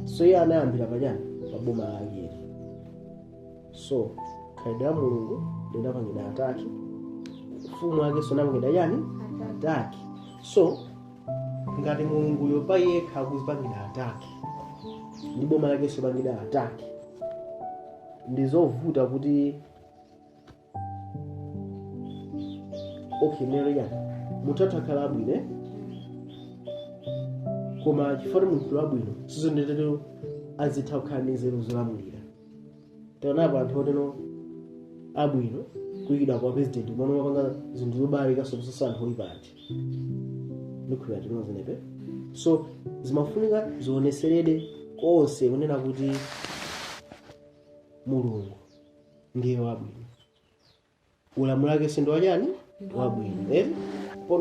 so iye anayambira pachani pa boma lake. So khalidwe la Mulungu linapangidwa ataki, ufumu wake sonapangidwa chani ataki. So ngati Mulunguyo pa yekha akuzipangidwa ataki ndi boma lake sopangidwa ataki, ndizovuta kuti okay nero yani munthu akhala abwino koma chifukwa munthu wabwino sizondetero azitha kukhala ndi nzeru zolamulira. Taonapo anthu otero abwino kuyikidwa kwa president umene wapanga zinthu zobalika soposa anthu oyipachi nukhulira tinozenepe. So zimafunika zioneserede konse kunena kuti Mulungu ndiye wabwino, ulamuliro wake sindo wachani wabwino.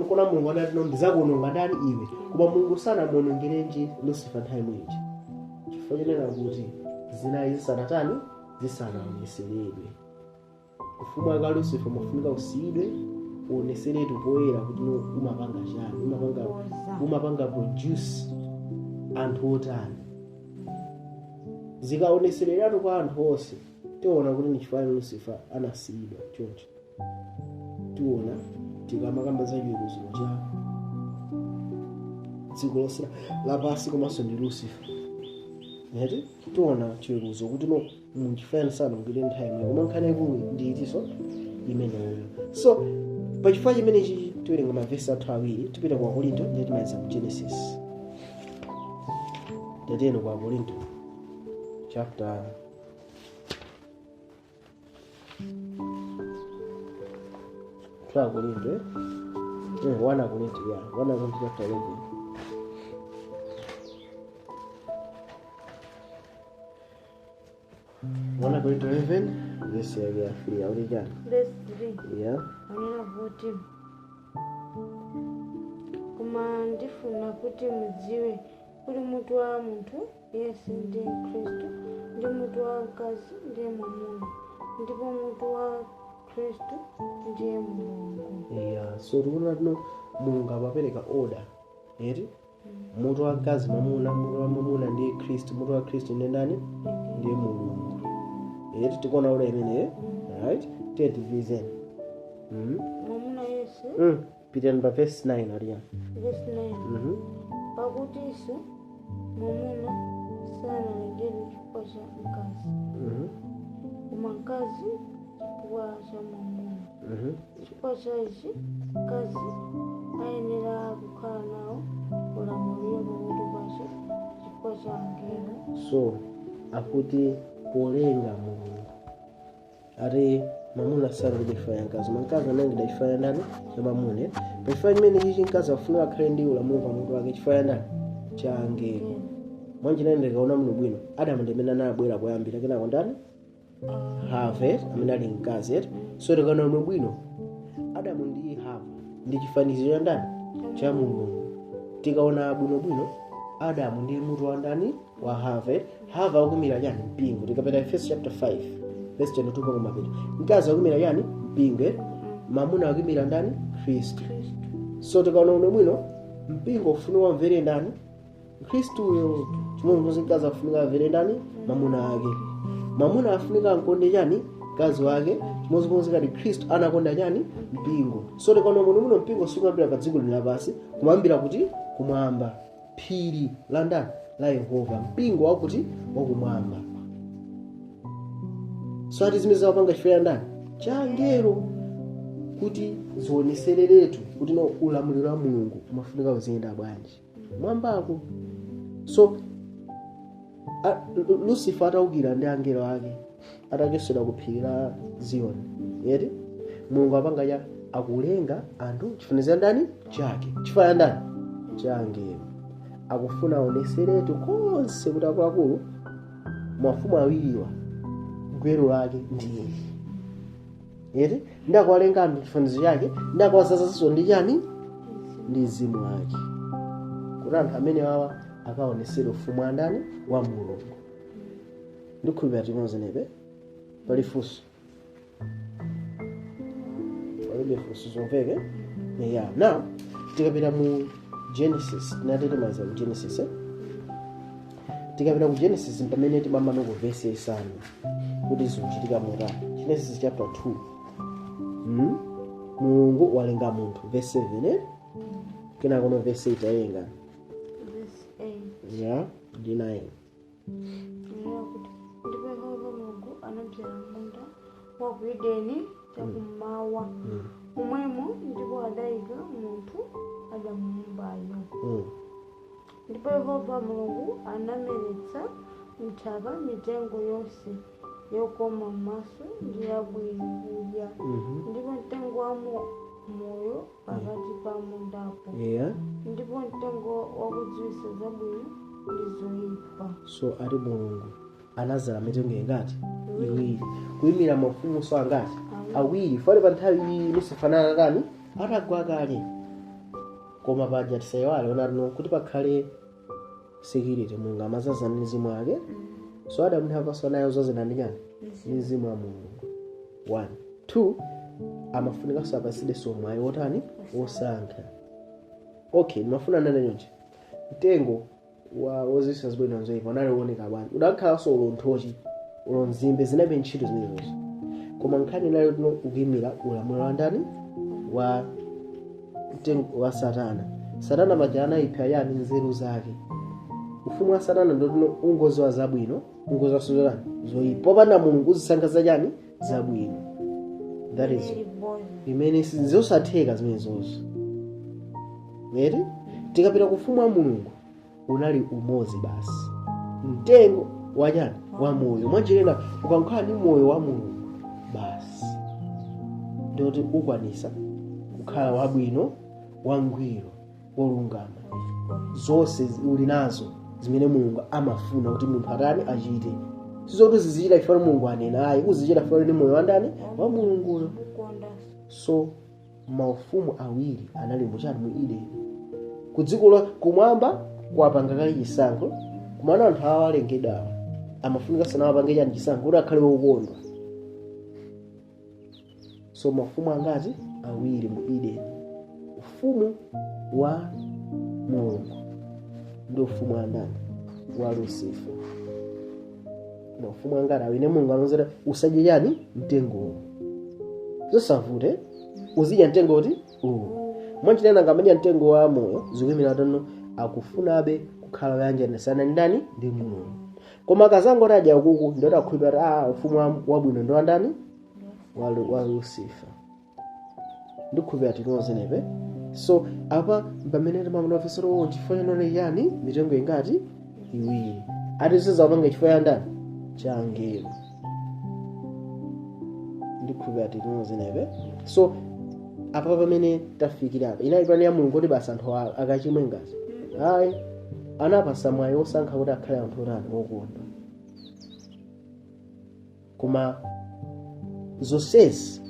Kuna Mulungu adati ndizakuononga ndani iwe, koma Mulungu sanamuonongerenji Lucifer nthawi mwinji chifukwa chenera kuti zinayi zisanatani zisanaoneseredwe. Ufumu wake Lucifer umafunika usiyidwe uoneseredwe poyera kuti umapanga chani, umapanga produce anthu otani. Zikaonesereratu kwa anthu onse tiona kuti ni chifukwa Lucifer anasiyidwa choncho. Tiona tikamakamba za chiweruzo cha dziko lonse lapansi komanso ndi Lucifer. Yeti tiona chiweruzo kuti muchifana sana ngile nthawi imwe koma nkhani yakulu ndiyitinso imeneyo. So pachifukwa chimenechi tiwerenga mavesi athu awiri tipita kwa Korinto ndi timayeza ku Genesis. Tatiyeno kwa Korinto chapter 1 Korinto chapter 11. Wana Korinto 11 verse ya 3 au jana. Verse 3. Yeah. Anena kuti koma ndifuna kuti mudziwe kuti mutu wa munthu Yesu ndiye Kristu, ndi mutu wa mkazi ndiye mwamuna, ndipo mutu wa Kristu ndiye Mulungu. Yeah, so tikuona tino Mulungu amapereka order. Eti mutu wa mkazi mwamuna, mutu wa mwamuna ndiye Kristu, mutu wa Kristu ndiye ndani? Ndiye Mulungu. Eti tikuona order imene, right? Tete vizen. Mwamuna Yesu. Peter number verse 9 ariya. Verse 9. Pakuti isu mwamuna sanalengedwe chifukwa cha mkazi, koma mkazi chifukwa cha mwamuna. Chifukwa cha ichi mkazi ayenera kukhala nawo ulamuliro pamutu pace chifukwa cha angelo. So akuti polenga Mulungu ati mwamuna sanalengedwe chifukwa cha mkazi, mkazi analengedwa chifukwa cha ndani cha mwamuna. Pachifukwa chimene chichi mkazi afunika akhale ndi ulamuliro pamutu wake chifukwa cha ndani cha angelo. Mwanjina ndikaona muno bwino Adamu ndimene anabwera poyambira kenako ndani Have amene ali mkazi. So ndikaona muno bwino Adamu ndi Have ndi chifanizo cha ndani cha Mulungu. Tikaona bwino Adamu ndiye mutu wa ndani wa Hava. Hava akumira yani mpingo. Tikapita Efeso chapter 5 verse 22 mpaka mapita. Mkazi akumira yani mpingo, mamuna akumira ndani Kristo. So tikaona uno mwino mpingo ufunuwa mvere ndani Kristo uyo. Chimwe mkazi afunika mvere ndani mamuna ake. Mamuna afunika nkonde yani kazi wake. Chimwe ngati Kristo anakonda yani mpingo. So tikaona uno mwino mpingo sungabira pa dziko lapasi kumambira kuti kumwamba phiri la ndani la Yehova, mpingo wakuti wakumwamba. So ati zimene zawapanga chifukwa ndani cha angelo kuti zionesereretu kuti no ulamuliro wa Mulungu umafunika uziyenda bwanji mwambako. So Lucifer ataukira ndi angelo ake atakesera kuphiri la Zioni, yeti Mulungu apanga ya akulenga anthu chifanizira ndani chake, chifukwa ndani cha angelo. Akufuna aoneseretu konse kuti akulu mafumu awiriwa gwero lake ndiye, yeti ndakwalenga anthu chifanizo chake, ndakwazazaso ndi chani ndi mzimu wake, kuti anthu amene wawa akaonesera ufumu wa ndani wa Mulungu. Ndikhulupirira tinozenepe pali funso, palibe funso zomveke. Yeah, now tikapita mu Genesis, tinatetemaza ku Genesis, tikapita ku Genesis pamene tibambano ku verse 5 kuti zikuchitika motani. Genesis chapter 2, Mulungu walenga munthu, verse 7, kena kono verse 8 ayenga verse 8 yeah ndi 9. Ndipo Yehova Mulungu anadzala munda wa ku Edeni chakummawa momwemo, ndipo adayika munthu adamuumbayo. Ndipo Yehova Mulungu anameretsa m'nthaka mitengo yonse yokoma m'maso ndi yabwino kudya, ndipo mtengo wa moyo pakati pa mundapo, ndipo mtengo wakudziwitsa zabwino ndi zoyipa. So ali Mulungu anazala mitengo ingati iwiri, kuyimira mafumu so angati awiri. Fale pa nthawi lusifanana kani atagwa kale, koma paja tisaiwale onano kuti pakhale security. Mulungu amazaza ndi mzimu wake. So Adamu ndi Hava nayo zozena ndi chani ndi mzimu wa Mulungu. 1 2 amafunika sapaside somwayi wotani wosankha. Okay, nimafuna nane nyonje mtengo wa wozisa zibwino nzoyipa nale uoneka bwanji udakhala so ulonthochi ulonzimbe zinabe ntchito zimenezo, koma nkhani nayo tino ukimira ulamuliro wa ndani wa mtengo wa Satana. Satana majana ipha yani nzeru zake. Ufumu wa Satana ndo tino ungozi wa zabwino, ungozi wa sozolani zoyipa, popanda Mulungu uzisankha zachani zabwino. That is imene sizosatheka zimenezozo. Ngeti tikapita kufumu wa Mulungu unali umozi basi, mtengo wachani wa moyo. Mwanjirena ukankhala ndi moyo wa Mulungu basi ndoti ukwanisa kukhala wabwino, wangwiro, wolungama, zonse uli nazo zimene Mulungu amafuna kuti munthu atani achite. Sizotu zizichita ifana Mulungu anena, ayi kuzichita ifana ndi moyo wa ndani wa Mulunguyo. So maufumu awiri anali muchani mu Edeni. Kudziko kumwamba kwapanga kali chisankho, kumana anthu awalengedwa amafunika sana wapange chani chisankho kuti akhale wokondwa. So mafumu angati awiri mu Edeni, ufumu wa Mulungu ndi ufumu wa ndani wa Lucifer. Mafumu angati awiri Mulungu anozera usadye chani mtengo zosavute, uzidya mtengo oti mwanjirena ngamanya mtengo wa moyo zikuyimira tano akufunabe kukhala yanjanisana ndani ndi Mulungu. Koma akazango radya ukuku ndio takhulupira ufumu wabwino ndo ndani wa Lucifer. Ndikhulupira tinozenepe. So apa pamene timamuna fesero wonchi chifukwa none yani mitengo ingati iwiri atisiza upanga chifukwa ndani cha angelo. Ndikhulupira tinozenepe. So apa pamene tafikira apa inali pani ya Mulungu kuti basa anthu akachimwe ngati ayi anapasa mwayi osankha kuti akhale anthu otani okondwa. Koma zonsezi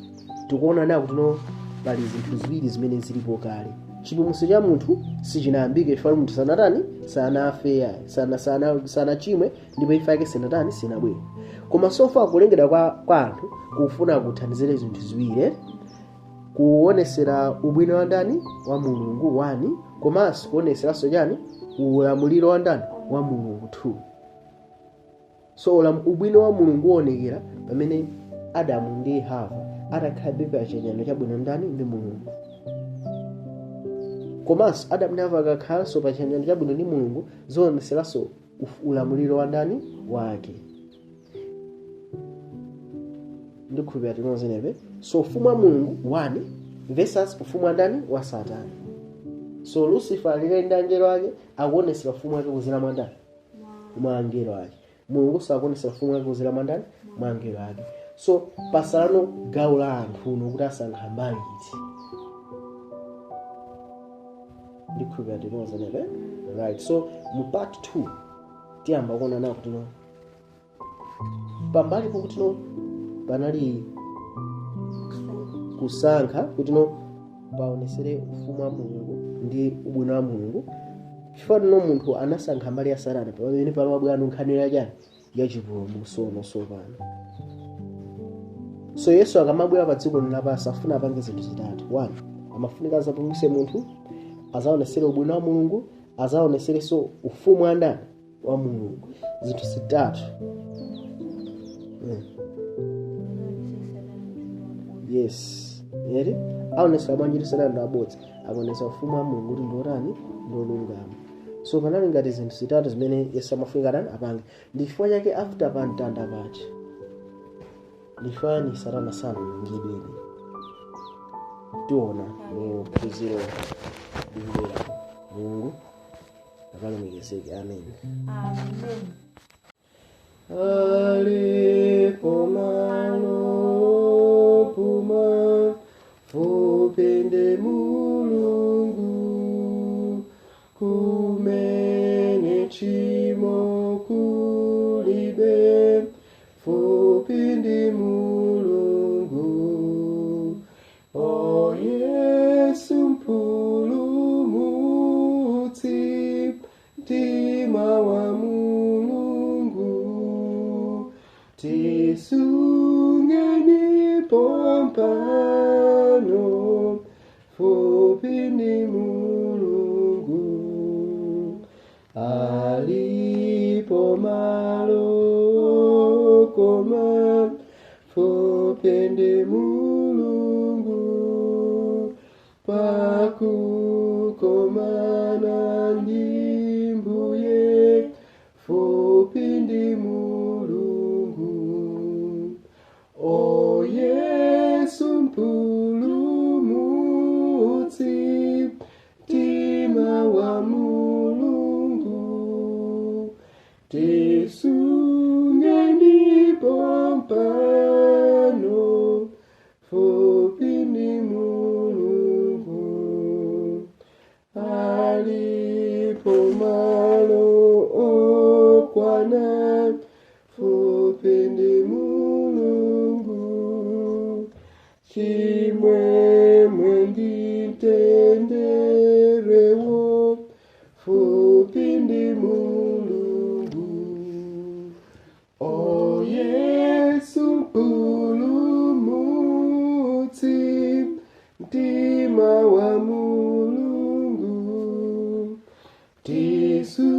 tikuona naku tino pali zinthu ziwiri zimene zilipo kale. chipulumutso cha munthu sichinayambike chifukwa munthu sanatani sanafe sanachimwe ndipo imfa yake sinabwere. Koma sofa kulengedwa kwa anthu kufuna kuthandizira zinthu ziwiri: kuonesera ubwino wa ndani wa Mulungu 1, komanso kuoneseranso chani ulamuliro wa ndani wa Mulungu 2. So ubwino wa Mulungu uonekera pamene Adamu ndi Hava atakhala pa chiyanjano chabwino ndani ndi Mulungu. Komanso Adamu ndi Hava akakhalanso pa chiyanjano chabwino ndi Mulungu zioneseranso ulamuliro wa ndani wake. Ndikhulupirira tinozenepe. So ufumu wa Mulungu 1 versus ufumu wa ndani wa Satana. So Lucifer alile ndi angelo ake akuonesera ufumu wake kuzira mwa ndani mwa angelo ake. Mulungu sakuonesera ufumu wake kuzira mwa ndani mwa angelo ake. So pasalano gawo la anthu uno kuti asankha mbali iti. Ndikhulupirira tinozenepe. Right. So mu part 2 tiyamba kuona nawo kuti no pambali pokuti no panali kusankha kuti no paonesere ufumu wa Mulungu ndi ubwino wa Mulungu. Chifukwa no munthu anasankha mbali ya Satana pamene pamabwera nkhani yachani ya chipulumutso pano. So Yesu akamabwera pa dziko lapansi afuna apange zinthu zitatu. 1, amafunika azapulumutse munthu, azaonesere ubwino wa Mulungu, azaoneserenso ufumu wa ndani wa Mulungu. Zinthu zitatu. Yes. Yeri aonesera bwanji Satana ndi abodza, akuonesa ufumu wa Mulungu kuti ndorani ndolungama. So panali ngati zinthu zitatu zimene Yesu amafunika ndani apange. Ndi chifukwa chake after pa mtanda pacha ndifani Satana sana ngibeni tiona mu phunziro ndibera Mulungu akalemekezeke. Amen. Amen. Alipo malo puma upende Mulungu kumene chimo kulibe upende Mulungu. O Yesu mpulumutsi mtima wa Mulungu tisungeni pompano upende Mulungu. Alipo malo koma upende Mulungu pakukomana ndi Mbuye upende Mulungu. O Yesu mpulumutsi mtima wa Mulungu tisungeni pompano upende Mulungu. Alipo malo okwana upende Mulungu. Chimwemwe nditenderewo upende Mulungu. O Yesu mpulumutsi mtima wa Mulungu tisu